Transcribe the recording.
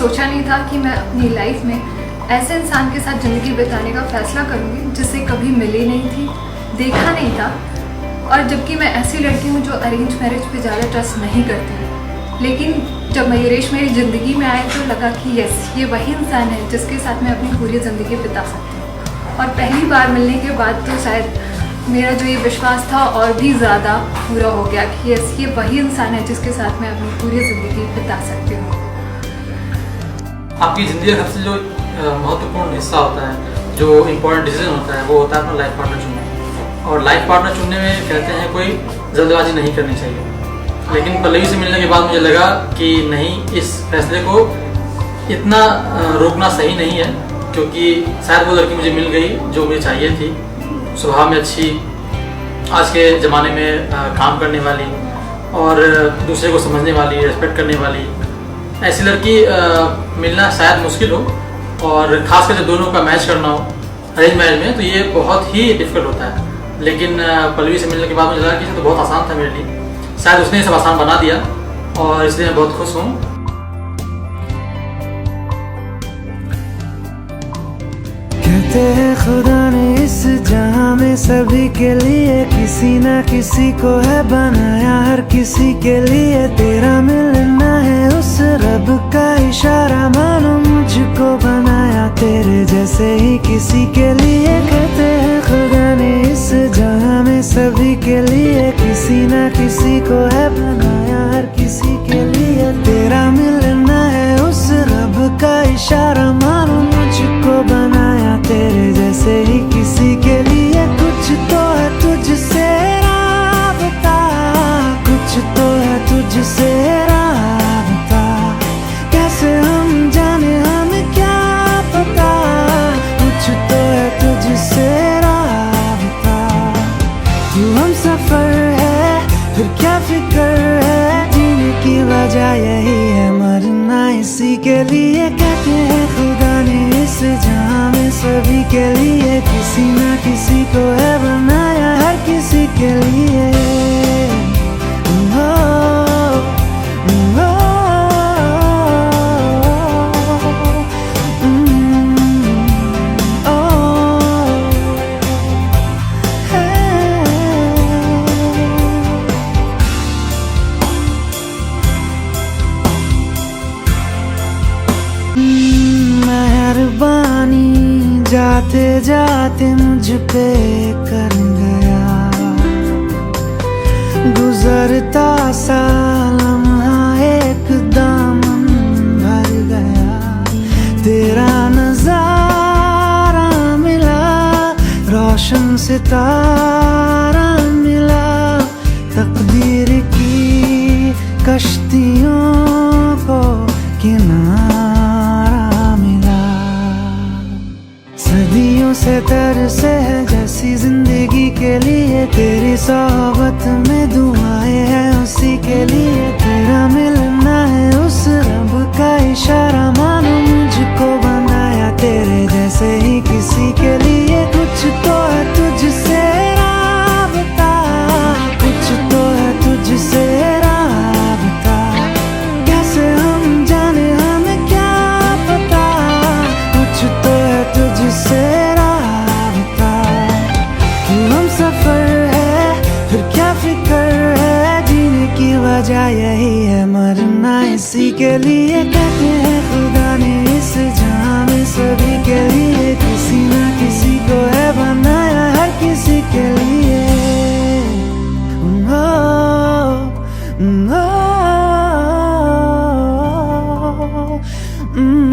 सोचा नहीं था कि मैं अपनी लाइफ में ऐसे इंसान के साथ ज़िंदगी बिताने का फ़ैसला करूँगी जिससे कभी मिली नहीं थी, देखा नहीं था। और जबकि मैं ऐसी लड़की हूँ जो अरेंज मैरिज पे ज़्यादा ट्रस्ट नहीं करती, लेकिन जब मयूरेश मेरी ज़िंदगी में आए तो लगा कि यस, ये वही इंसान है जिसके साथ मैं अपनी पूरी ज़िंदगी बिता सकती हूँ। और पहली बार मिलने के बाद तो शायद मेरा जो ये विश्वास था और भी ज़्यादा पूरा हो गया कि यस, ये वही इंसान है जिसके साथ मैं अपनी पूरी ज़िंदगी बिता सकती हूँ। आपकी ज़िंदगी का सबसे जो महत्वपूर्ण हिस्सा होता है, जो इम्पोर्टेंट डिसीजन होता है, वो होता है अपना लाइफ पार्टनर चुनना। और लाइफ पार्टनर चुनने में कहते हैं कोई जल्दबाजी नहीं करनी चाहिए। लेकिन पल्लवी से मिलने के बाद मुझे लगा कि नहीं, इस फैसले को इतना रोकना सही नहीं है, क्योंकि शायद वो लड़की मुझे मिल गई जो मुझे चाहिए थी। स्वभाव में अच्छी, आज के ज़माने में काम करने वाली और दूसरे को समझने वाली, रेस्पेक्ट करने वाली ऐसी लड़की मिलना शायद मुश्किल हो, और ख़ासकर जब दोनों का मैच करना हो अरेंज मैरिज में, तो ये बहुत ही डिफ़िकल्ट होता है। लेकिन पल्लवी से मिलने के बाद मुझे लगा कि ये तो बहुत आसान था मेरे लिए। शायद उसने सब आसान बना दिया और इसलिए मैं बहुत खुश हूँ। कहते हैं खुदा ने इस जहां में सभी के लिए किसी ना किसी को है बनाया, हर किसी के लिए तेरा मिलना है उस रब का इशारा, मानो मुझको बनाया तेरे जैसे ही किसी के लिए। कहते हैं खुदा ने इस जहां में सभी के लिए किसी ना किसी को है बनाया, हर किसी के लिए तेरा मिलना है उस रब का इशारा, मानो मुझको बनाया तेरे जैसे ही किसी के लिए। कुछ तो है तुझसे राबता, कुछ तो है तुझसे राबता, कैसे हम जाने हमें क्या पता। कुछ तो है तुझसे राबता, तू हम सफर है फिर क्या फिक्र है, जीने की वजह यही है, मरना इसी के लिए। कहते हैं खुदा ने इस जहां में सभी के लिए किसी ना किसी को है बनाया, हर किसी के लिए। मेहरबानी जाते जाते मुझ पे कर गया, गुजरता सा लम्हा एक दामन भर गया, तेरा नजारा मिला, रोशन सितारा मिला, तकदीर की कश्तियों को किनारा मिला। सदियों से तरसे है जैसी जिंदगी के लिए, तेरी सोहबत में दुआएं हैं उसी के लिए, तेरा मिलना है उस रब का इशारा, मानो मुझको बनाया तेरे जैसे ही किसी के लिए। कुछ तो है तुझसे राबता, कुछ तो है तुझसे राबता, कैसे हम जाने हमें क्या पता। कुछ तो है तुझसे राबता, तू हम सफर है फिर क्या फिक्र है, जीने की वजह यही है, मरना इसी के लिए। कहते हैं खुदा ने इस जहां में सभी के लिए किसी ना किसी को है बनाया, हर किसी के लिए। Oh, oh, oh, oh, oh.